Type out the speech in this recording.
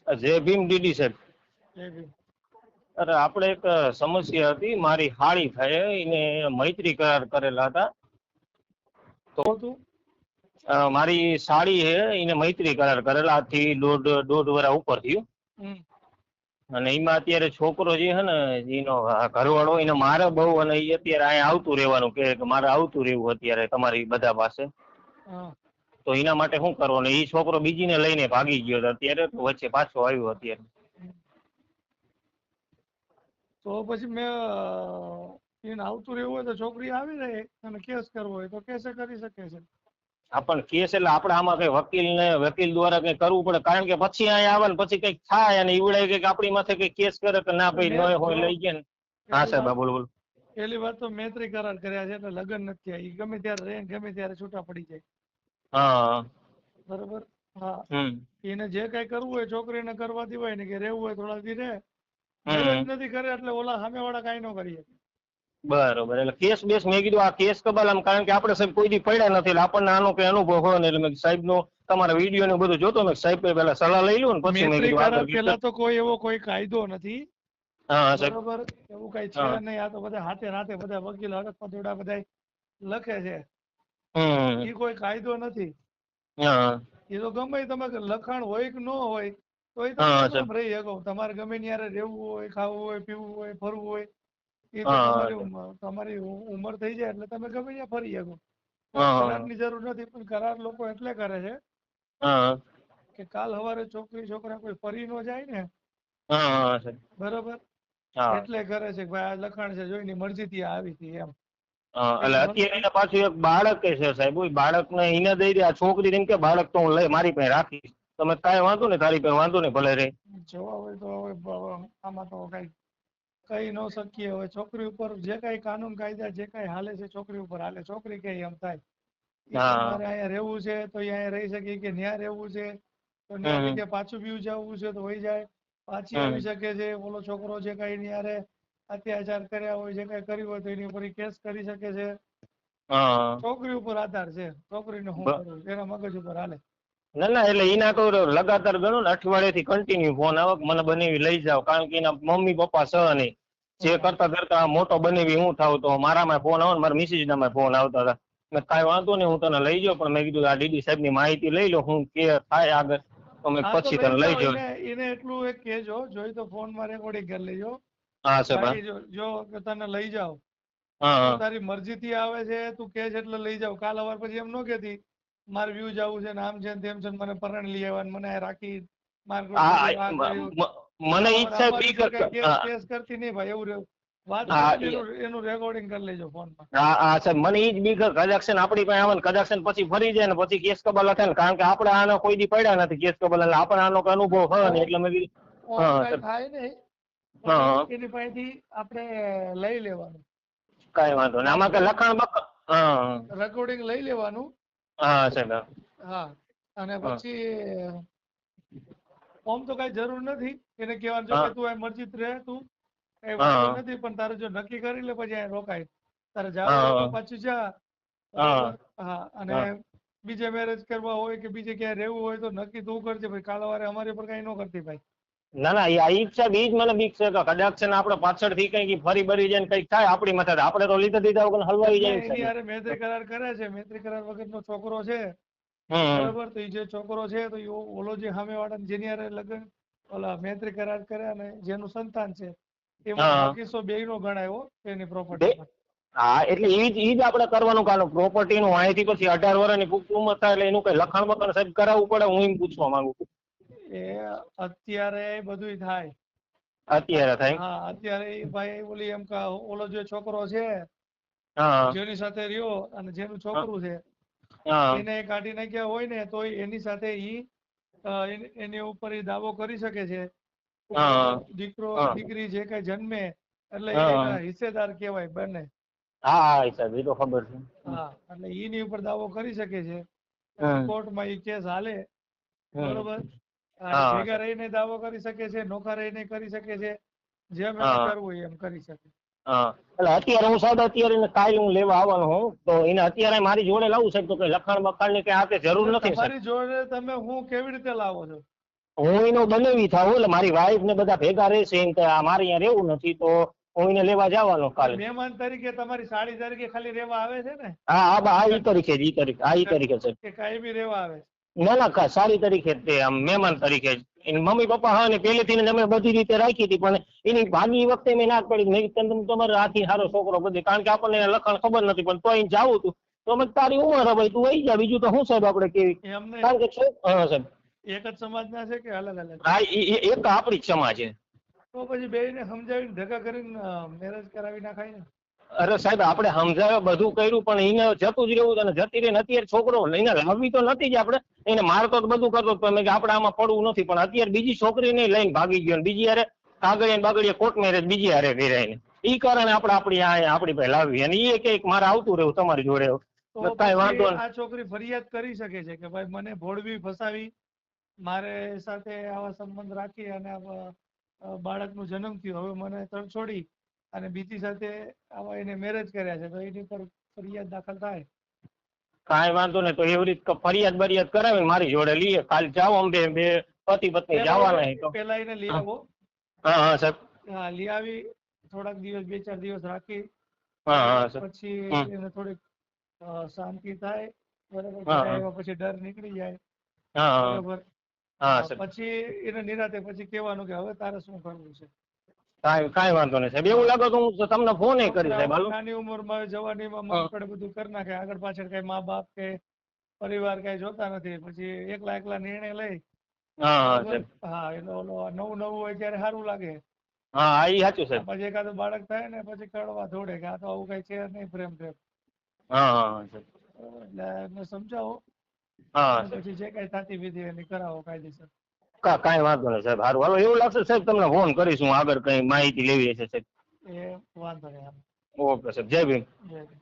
જય ભીમ ડીડી સાહેબ. જય ભીમ. અરે આપણે એક સમસ્યા હતી, મારી હાળી થાય એને મૈત્રી કરાર કરેલા હતા. તો તું મારી સાડી છે એને મૈત્રી કરાર કરેલા, આજથી દોઢ વર્ષ ઉપર થયું. અને એમાં અત્યારે છોકરો જે છે ને એનો ઘરવાળો એને મારે બહુ, અને એ અત્યારે અહીંયા આવતું રહેવાનું કે મારે આવતું રહેવું અત્યારે તમારી બધા પાસે. તો એના માટે શું કરવાનું? એ છોકરો બીજીને લઈને ભાગી ગયો હતો અત્યારે, તો વચ્ચે પાછો આવ્યો અત્યારે. તો પછી મેં એને આવતું રહેવું હોય તો છોકરી આવી રહે અને કેસ કરવો હોય તો કેસે કરી શકે છે. પણ કેસ એટલે આપણે આમાં કઈ વકીલ દ્વારા કઈ કરવું પડે, કારણ કે પછી અહીંયા આવે ને પછી કઈક થાય અને ઈવડાય કે આપણી માથે કઈ કેસ કરે કે ના ભાઈ ન હોય લઈ ગયા ને. હા સાહેબ, બોલો બોલો. પેલી વાત તો મૈત્રી કરાર કર્યા છે એટલે લગ્ન નથી થયા. એ ગમે ત્યારે રહે ગમે ત્યારે છૂટા પડી જાય. હા બરોબર. હા, એને જે કઈ કરવું હોય છોકરીને કરવા દેવાય ને, કે રહેવું હોય થોડા દી રહે. મેરેજ નથી કરે એટલે ઓલા સામે વાળા કઈ ન કરીએ. બરોબર. એટલે કેસ બેસ મેં કીધું આ કેસ કબાલ, કારણ કે આપણે સાહેબ કોઈ દી પડ્યા નથી, એટલે આપણને આનો કઈ અનુભવ હોય ને, એટલે મેં સાહેબ નો તમારા વિડીયો ને બધું જોતો મેં, સાહેબ પેલા સલાહ લઈ લઉં ને પછી મેં કીધું આગળ. પેલા તો કોઈ એવો કોઈ કાયદો નથી. હા સાહેબ. બરોબર. એવું કઈ છે નહીં. આ તો બધા હાથે નાથે બધા વકીલ હરખ પતોડા બધા લખે છે. એ કોઈ કાયદો નથી. એ તો ગમે તમે લખાણ હોય કે ન હોય તો એ તમે આમ રહી શકો. તમારે ગમે ત્યારે રહેવું હોય, ખાવું હોય, પીવું હોય, ફરવું હોય, એ તો તમારી ઉંમર થઈ જાય એટલે તમે ગમે ત્યાં ફરી શકો. કરારની જરૂર નથી. પણ કરાર લોકો એટલે કરે છે કે કાલ સવારે છોકરી છોકરા કોઈ ફરી ન જાય ને. બરોબર. એટલે કરે છે કે ભાઈ આ લખાણ છે, જોઈની મરજી થી આવી હતી એમ. એટલે અત્યારે પાછું એક બાળક છે સાહેબ, બાળક ને એને દઈ દે. આ છોકરી એમ કે બાળક તો હું લઈ મારી પાસે રાખીશ. તમે કાંઈ વાંધો ને, તારી પાસે વાંધો ને, ભલે રે. જોવા હોય તો આમાં તો કઈ કહી ન શકીએ. હવે છોકરી ઉપર જે કઈ કાનૂન કાયદા જે કઈ હાલે છે છોકરી ઉપર હાલે. છોકરી કે એમ થાય મારે અહીંયા રહેવું છે તો અહીંયા રહી શકે, કે ન્યા રહેવું છે તો ન્યા બીજે પાછું બી જવું છે તો વહી જાય, પાછી આવી શકે છે. ઓલો છોકરો જે કઈ ન્યારે અત્યાચાર કર્યા હોય, જે કઈ કર્યું હોય તો એની ઉપર કેસ કરી શકે છે. છોકરી ઉપર આધાર છે. છોકરીને શું કરવું એના મગજ ઉપર હાલે. ના ના, એટલે એના તો લગાતાર ગણો ને અઠવાડિયે થી કન્ટિન્યુ ફોન આવે મને બનાવી લઈ જાવ, કારણ કે એના મમ્મી પપ્પા સહ નહીં. જે કરતા કરતા મોટો બનેવી હું થાવ, તો મારામાં ફોન આવે ને મારા મિસિસ ના ફોન આવતા હતા. મેં કાંઈ વાંધો નહીં, હું તને લઈ જાઉં, પણ મેં કીધું આ ડીડી સાહેબ ની માહિતી લઈ લો, હું કે થાય આગળ તો મેં પછી તને લઈ જાઉં. એને એટલું એક કહેજો, જોઈ તો ફોન માં રેકોર્ડિંગ કરી લેજો. હા સાહેબ. જો તને લઈ જાવ તારી મરજી થી આવે છે, તું કે છે એટલે લઈ જાવ. કાલ સવાર પછી એમ ન કેતી મારે વ્યૂ જવું છે ને આમ છે તેમ છે, મને પરણ લઈ આવવાનું, મને રાખી મને ઈચ્છા કેસ કરતી નહીં ભાઈ. એવું વાત એનું રેકોર્ડિંગ કરી લેજો ફોનમાં. હા સાહેબ, મને ઈ જ બીક કદાક્ષન આપણી પાસે આવે ને, કદાક્ષન પછી ફરી જાય ને પછી કેસ કબાલા થાય ને, કારણ કે આપણે આનો કોઈ દી પડ્યા નથી કેસ કબાલા. આપણે આનો અનુભવ હોય ને એટલે મેં કીધું થાય નહીં. એની પાસેથી આપણે લઈ લેવાનું. કઈ વાંધો નહીં. આમાં કઈ લખાણ રેકોર્ડિંગ લઈ લેવાનું. હા સાહેબ. હા, અને પછી ઓમ તો કઈ જરૂર નથી એને કહેવાનું. જો કે તું આ મરજીત રહે, તું કઈ વાંધો નથી, પણ તારે જો નક્કી કરી લે પછી રોકાય. તારે જાવું હોય તો પાછું જા. બરોબર. હા, અને બીજે મેરેજ કરવા હોય કે બીજે ક્યાંય રહેવું હોય તો નક્કી તું કરજે ભાઈ. કાલવારે અમારી પર કઈ ન કરતી ભાઈ. ના ના, ઈ સાહેબ ઈ જ મને બીક છે કે કદાચ છે ને આપણે પાછળથી કઈ ફરી બરી જાય ને કઈક થાય આપણી માથે, આપણે તો લીધે દીધા વગર હલવાઈ જાય. એની હારે મૈત્રી કરાર કરે છે. મૈત્રી કરાર વગરનો છોકરો છે. બરોબર. તો એ જે છોકરો છે તો ઓલો જે સામે વાળા જેની હારે લગ્ન ઓલા મૈત્રી કરાર કર્યા ને જેનું સંતાન છે એમાં હકીસો બેયનો ગણાયો એની પ્રોપર્ટી પર. હા, એટલે ઈ જ આપણે કરવાનું. કારણ પ્રોપર્ટી નું અહીંથી પછી 18 વર્ષની પુખ્ત ઉંમર થાય એટલે એનું કઈ લખાણ બખાણ સાહેબ કરાવવું પડે. હું એમ પૂછવા માંગુ છું. એ અત્યારે બધું થાય. અત્યારે થાય? હા, અત્યારે ભાઈ ઓલી એમ કે ઓલો જે છોકરો છે જેની સાથે રહ્યો અને જેનું છોકરું છે એને કાઢી નાખ્યા હોય ને તો એની સાથે એની ઉપર દાવો કરી શકે છે. દીકરો દીકરી જે કઈ જન્મે એટલે એના હિસ્સેદાર કહેવાય બંને. હા સાહેબ, એ તો ખબર છે. હા, એટલે એની ઉપર દાવો કરી શકે છે. કોર્ટમાં એ કેસ હાલે. બરોબર. ભેગા રહીને દાવો કરી શકે છે, નોખા રહીને કરી શકે છે. જેમ એને કરવું એમ કરી શકે. એટલે અત્યારે હું સાહેબ અત્યારે કાલે હું લેવા આવવાનો હું, તો એને અત્યારે મારી જોડે લાવું સાહેબ તો કઈ લખાણ બખાણ ની કઈ આપે જરૂર નથી. તમારી જોડે તમે હું કેવી રીતે લાવો છો? હું એનો બનેવી થાવ એટલે મારી વાઈફ ને બધા ભેગા રહેશે એમ કે મારે અહીંયા રહેવું નથી તો હું એને લેવા જવાનો કાલે. મહેમાન તરીકે તમારી સાડી તરીકે ખાલી રહેવા આવે છે ને? હા હા ઈ તરીકે ઈ તરીકે છે કે કાંઈ બી રહેવા આવે? ના ના સાડી તરીકે તે આમ મહેમાન તરીકે એની મમ્મી પપ્પા હા ને પહેલેથી ને અમે બધી રીતે રાખી હતી પણ એની ભાગી વખતે મેં ના જ પડી મેં કીધું તમારે આથી સારો છોકરો બધે કારણ કે આપણને લખણ ખબર નથી પણ તો અહીં જાવું હતું તો અમે તારી ઉંમર હવે તું વહી જા બીજું તો શું સાહેબ આપણે કેવી કારણ કે હા સાહેબ એક જ સમાજના છે કે અલગ અલગ? હા એક આપણી જ સમાજ છે. તો પછી બેયને સમજાવીને ભેગા કરીને મેરેજ કરાવી નાખાય ને? અરે સાહેબ આપણે સમજાવ્યા બધું કર્યું પણ એને જતું જ રહેવું અને જતી રહીને અત્યારે છોકરો લઈને લાવવી તો નથી જ આપણે એને મારતો તો બધું કરતો પણ આપણે આમાં પડવું નથી પણ અત્યારે બીજી છોકરીને લઈને ભાગી ગયો બીજી યારે કાગળિયા બાગળિયા કોર્ટ મેરેજ બીજી હારે કર્યા ઈ કારણે આપણે આપણી પાસે લાવી અને એ કે મારે આવતું રહેવું તમારી જોડે કઈ વાંધો આ છોકરી ફરિયાદ કરી શકે છે કે ભાઈ મને ભોળવી ફસાવી મારે સાથે આવા સંબંધ રાખી અને બાળકનો જન્મ થયો હવે મને તરછોડી અને બીજી સાથે આવા એને મેરેજ કર્યા છે તો એની પર ફરિયાદ દાખલ થાય? કાંઈ વાંધો નહીં તો એવી રીતે ફરિયાદ બરિયાદ કરાવી મારી જોડે લઈએ કાલ જાઓ અમે બે પતિ પત્ની જવાના તો પેલા એને લઈ આવો. હા હા સાહેબ. હા લઈ આવી થોડાક દિવસ 2-4 દિવસ રાખી પછી એને થોડીક શાંતિ થાય બરાબર પછી ડર નીકળી જાય બરાબર પછી એને નિરાતે પછી કહેવાનું કે હવે તારે શું કરવું છે. કાંઈ વાંધો નહીં સાહેબ એવું લાગે તો હું તમને ફોન કરી સાહેબ. નાની ઉંમરમાં જવાનીમાં મગફળી બધું કરી નાખે આગળ પાછળ કઈ મા બાપ કે પરિવાર કઈ જોતા નથી પછી એકલા નિર્ણય લઈ. હા એટલે નવું હોય ત્યારે સારું લાગે. હા એ સાચું સાહેબ. પછી એકાદું બાળક થાય ને પછી કડવા દોડે કે આ તો આવું કઈ છે નહીં પ્રેમ. એટલે એમને સમજાવો પછી જે કઈ થતી વિધિ એની કરાવો કાયદેસર. કાંઈ વાંધો નહીં સાહેબ સારું હાલો એવું લાગશે સાહેબ તમને ફોન કરીશું આગળ કઈ માહિતી લેવી હશે સાહેબ. એ વાંધો નહીં. ઓકે સાહેબ જય ભીમ. જય ભીમ.